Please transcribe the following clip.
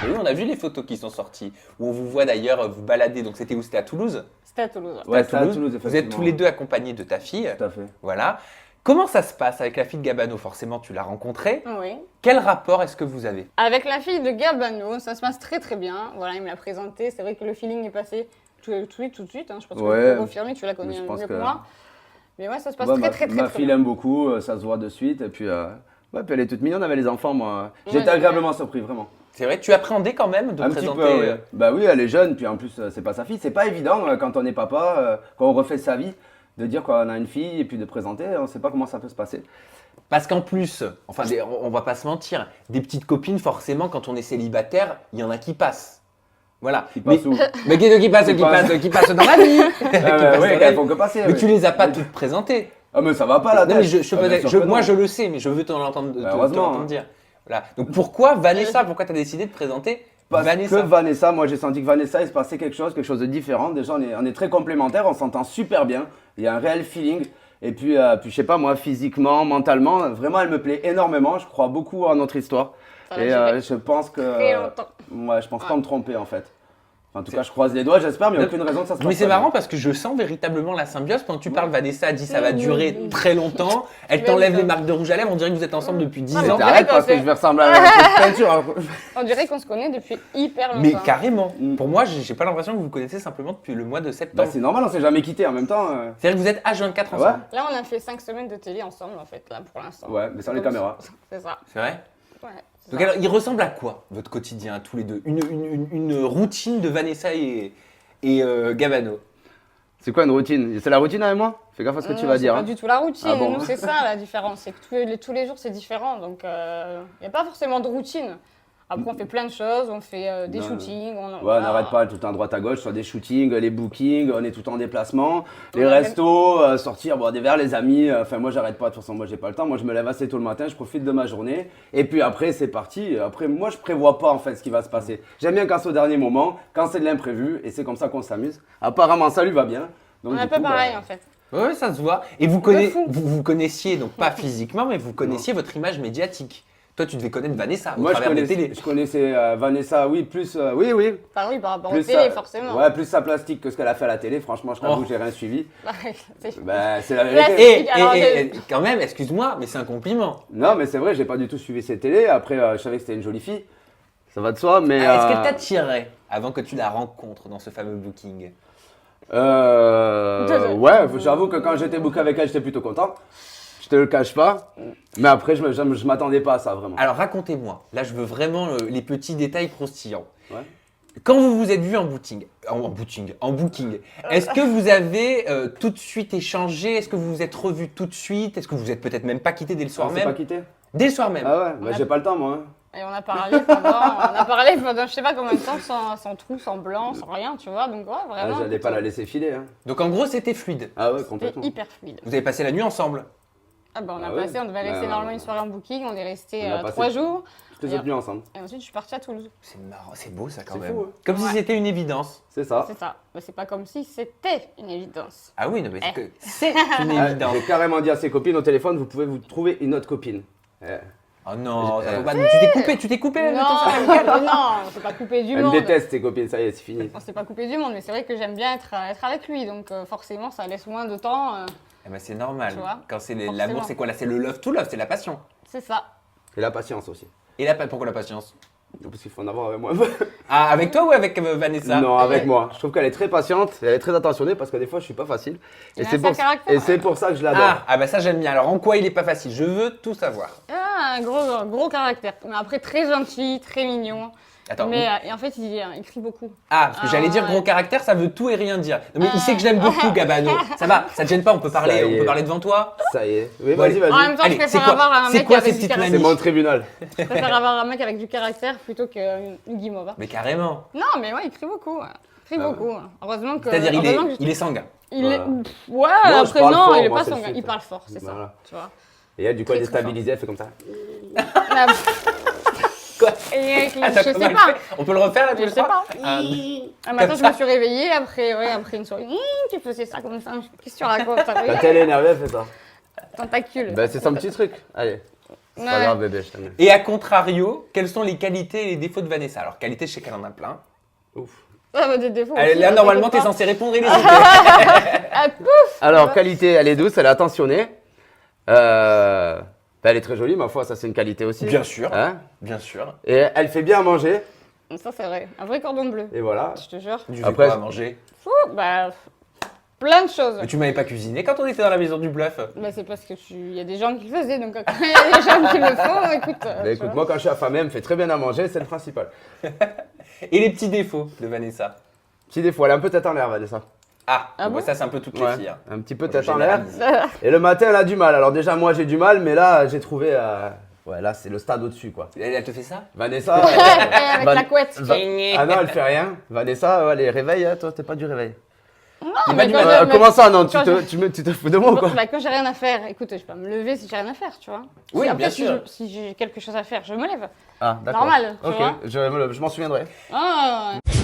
Oui, on a vu les photos qui sont sorties, où on vous voit d'ailleurs vous balader. Donc c'était où? C'était à Toulouse? C'était à Toulouse. Ouais, C'était c'est à Toulouse, Vous êtes effectivement. tous les deux accompagnés de ta fille. Tout à fait. Voilà. Comment ça se passe avec la fille de Gabano? Forcément, tu l'as rencontrée. Oui. Quel rapport est-ce que vous avez? Avec la fille de Gabano, ça se passe très très bien. Voilà, il me l'a présenté. C'est vrai que le feeling est passé tout de suite. Hein. Je pense que tu Ouais. peux confirmer, tu la connais Je mieux pense que que- moi. Mais ouais, ça se passe Ouais, très ma très fille bien. l'aime beaucoup, ça se voit de suite. Et puis, ouais, puis elle est toute mignonne avec les enfants, moi. J'ai Ouais, été agréablement surpris, vraiment. C'est vrai, tu appréhendais quand même de Un petit présenter. peu, ouais. Bah oui, elle est jeune, puis en plus, c'est pas sa fille. C'est pas évident quand on est papa, quand on refait sa vie, de dire qu'on a une fille et puis de présenter. On sait pas comment ça peut se passer. Parce qu'en plus, enfin, on va pas se mentir, des petites copines, forcément, quand on est célibataire, il y en a qui passent. Voilà. Qui passe où Mais qui passent dans la vie. Qui passent dans ouais, la qu'elles vie. font que passer. Mais oui. tu les as pas toutes présentées. Ah, mais ça va pas la tête. Non, mais Ah, bien sûr que moi non. je le sais, mais je veux t'entendre heureusement, hein. dire. Voilà. Donc pourquoi Vanessa? Pourquoi tu as décidé de présenter Parce Vanessa? que Vanessa, moi j'ai senti que Vanessa, il se passait quelque chose de différent. Déjà, on est très complémentaires, on s'entend super bien. Il y a un réel feeling. Et puis, je sais pas, moi, physiquement, mentalement, vraiment, elle me plaît énormément. Je crois beaucoup à notre histoire. Ça va Et durer je pense que. très longtemps. Ouais, je pense pas me tromper en fait. En tout cas, je croise les doigts, j'espère, mais il n'y a aucune raison que ça se passe. Mais c'est pas marrant bien. parce que je sens véritablement la symbiose. Quand tu parles, Vanessa dit ça va Oui, durer oui. très longtemps. Elle Oui, t'enlève ça. les marques de rouge à lèvres. On dirait que vous êtes ensemble depuis 10 Ah, mais ans. on dirait Arrête qu'on parce que s'est- je vais ressembler à une peinture. Hein. On dirait qu'on se connaît depuis hyper longtemps. Mais carrément. Mm. Pour moi, j'ai pas l'impression que vous vous connaissez simplement depuis le mois de Bah, septembre. c'est normal, on s'est jamais quitté en même temps. C'est-à-dire que vous êtes H24 Ouais. ensemble. Là, on a fait 5 semaines de télé ensemble, en fait, là, pour l'instant. Ouais, mais sans les Comme caméras. ça. C'est ça. C'est vrai? Ouais, c'est Donc ça. alors, il ressemble à quoi votre quotidien à tous les deux? Une routine de Vanessa et Gabano. C'est quoi une routine? C'est la routine avec moi? Fais gaffe à ce que tu vas dire. C'est hein. pas du tout la routine. Ah bon Nous, c'est ça la différence. C'est que tous les jours, c'est différent. Donc, il n'y a pas forcément de routine. Après, on fait plein de choses. On fait des Non, shootings. Ouais, on n'arrête pas tout le temps à droite à gauche, soit des shootings, les bookings, on est tout le temps en déplacement, les On arrête- restos, sortir, boire des verres, les amis. Enfin, moi, j'arrête pas. De toute façon, moi, j'ai pas le temps. Moi, je me lève assez tôt le matin, je profite de ma journée. Et puis après, c'est parti. Après, moi, je prévois pas en fait ce qui va se passer. J'aime bien quand c'est au dernier moment, quand c'est de l'imprévu, et c'est comme ça qu'on s'amuse. Apparemment, ça lui va bien. Donc, On est un du peu coup, pareil, bah, en fait. Ouais, ça se voit. Et vous, fou. vous connaissiez, donc pas physiquement, mais vous connaissiez votre image médiatique. Toi, tu devais connaître Vanessa au Moi, travers des télés. je connaissais Vanessa, oui, plus, oui, oui. Enfin, oui, par rapport Plus aux télé, sa- forcément. Ouais, plus sa plastique que ce qu'elle a fait à la télé. Franchement, je t'avoue Oh. que j'ai rien suivi. C'est- Bah, c'est la Là, vérité. Alors, Quand même, excuse-moi, mais c'est un compliment. Non, mais c'est vrai, j'ai pas du tout suivi ses télés. Après, je savais que c'était une jolie fille. Ça va de soi, mais. Est-ce qu'elle t'attirait avant que tu la rencontres dans ce fameux booking? Ouais, j'avoue que quand j'étais booké avec elle, j'étais plutôt content. Je te le cache pas. Mais après, je m'attendais pas à ça, vraiment. Alors racontez-moi, là je veux vraiment les petits détails croustillants. Ouais. Quand vous vous êtes vu en booking, est-ce que vous avez tout de suite échangé? Est-ce que vous vous êtes revus tout de suite? Est-ce que vous êtes peut-être même pas quitté dès le soir On s'est pas même? quitté. Dès le soir même. Ah ouais, bah, j'ai pas le temps, moi. hein. Et on a parlé pendant je sais pas combien de temps, sans trou, sans blanc, sans rien, tu vois. Donc, ouais, Ah, vraiment. j'allais pas la laisser filer. Hein. Donc en gros c'était fluide. Ah ouais, C'était complètement. hyper fluide. Vous avez passé la nuit ensemble. Ah bah, on a Ah ouais. passé, on devait rester Bah, normalement une soirée en booking, on est resté on a passé- 3 jours. Toutes les autres nuits ensemble. Et ensuite, je suis partie à Toulouse. C'est marrant, c'est beau ça quand C'est même. fou, hein. Comme si Ouais. c'était une évidence. C'est ça. C'est ça. Mais c'est pas comme si c'était une évidence. Ah oui, non mais Eh. c'est une Ah, évidence. j'ai carrément dit à ses copines au téléphone, vous pouvez vous trouver une autre copine. Oh non, ça Eh. faut pas- tu t'es coupé. Non, on s'est pas coupé du Elle me monde. déteste ses copines, ça y est, c'est fini. On s'est pas coupé du monde, mais c'est vrai que j'aime bien être avec lui, donc forcément, ça laisse moins de temps. Eh ben, c'est normal. Tu vois, Quand c'est l'amour, forcément. c'est quoi là? C'est le love to love, c'est la passion. C'est ça. Et la patience aussi. Et là, pourquoi la patience? Parce qu'il faut en avoir avec moi. Ah, avec toi ou avec Vanessa? Non, avec moi. Je trouve qu'elle est très patiente, elle est très attentionnée parce que des fois je suis pas facile. Il a un sacré caractère, et c'est pour ça que je l'adore. Ah bah ça j'aime bien. Alors en quoi il est pas facile? Je veux tout savoir. Ah, un gros caractère. Mais après, très gentil, très mignon. Attends. Mais et en fait, il crie beaucoup. Ah, parce que j'allais dire ouais. gros caractère, ça veut tout et rien dire. Non, mais il sait que je l'aime beaucoup, Gabano. Ça va, ça te gêne pas, on peut Ça parler, y on est. peut parler devant toi. Ça y est. Oui, Bon, vas-y, allez. En vas-y. même temps, Allez, je c'est préfère quoi- avoir un c'est mec quoi avec ces du petites caractère. C'est manies mon tribunal. Je préfère avoir un mec avec du caractère plutôt qu'une guimauve. Mais carrément. Non, mais ouais, il crie beaucoup. Il crie Ah beaucoup. Heureusement que. C'est-à-dire heureusement que je- il est sanguin. il Voilà. est. Ouais, je après, parle non, fort, il est moi, pas c'est le sanguin. fait. Il parle fort, c'est ça. Voilà. Tu vois. Et elle, du coup, elle est Très, très déstabilisée, elle fait comme ça. Ah, Quoi? Et Attends, je sais comment elle pas. fait On peut le refaire là tous Je les sais soirs? pas. Ah, Un matin, Comme je ça. me suis réveillée après une soirée. Tu faisais ça comme ça. Qu'est-ce que tu racontes? Quand elle est énervée, elle fait ça. Tentacule. Ben, c'est son petit truc. Allez. C'est pas Ouais. grave, bébé, je t'aime. Et à contrario, quelles sont les qualités et les défauts de Vanessa? Alors, qualité, je sais qu'elle en a plein. Ouf. Ah, bah, des défauts. Elle- aussi, là, hein, normalement, t'es t'inquiète censé répondre et les autres. pas. Ah, pouf. Alors, qualité, elle est douce, elle est attentionnée. Elle est très jolie, ma foi, ça c'est une qualité aussi. Bien sûr, Hein bien sûr. Et elle fait bien à manger. Ça, c'est vrai. Un vrai cordon bleu. Et voilà. Je te jure. Tu fais Après, quoi à manger? Ouh, bah, plein de choses. Mais tu m'avais pas cuisiné quand on était dans la maison du bluff. Bah, c'est parce que il y a des gens qui le faisaient, donc quand il y a des gens qui le font, écoute. Bah, tu écoute, vois. moi quand je suis affamé, elle me fait très bien à manger, c'est le principal. Et les petits défauts de Vanessa? Si des fois, elle est un peu tête en l'air, Vanessa. Ah, Ah bon, bon ça c'est un peu toutes les Ouais, filles. Hein. un petit peu Je tête en l'air. généralise. Et le matin, elle a du mal. Alors déjà, moi j'ai du mal, mais là, j'ai trouvé... Ouais, là, c'est le stade au-dessus, quoi. Elle te fait ça? Vanessa... Avec Van- la couette. Ah non, elle fait rien. Vanessa, ouais, les réveils, hein, toi, t'es pas du réveil. Non, Il mais m'a dit, quand bah, je- Comment ça, non, tu quand te fous de moi ou quoi? Bah, quand j'ai rien à faire, écoute, je vais pas me lever si j'ai rien à faire, tu vois. Oui, Après, bien si sûr. si j'ai quelque chose à faire, je me lève. Ah, d'accord. Normal, tu Ok, vois. je m'en souviendrai. Ah, ouais.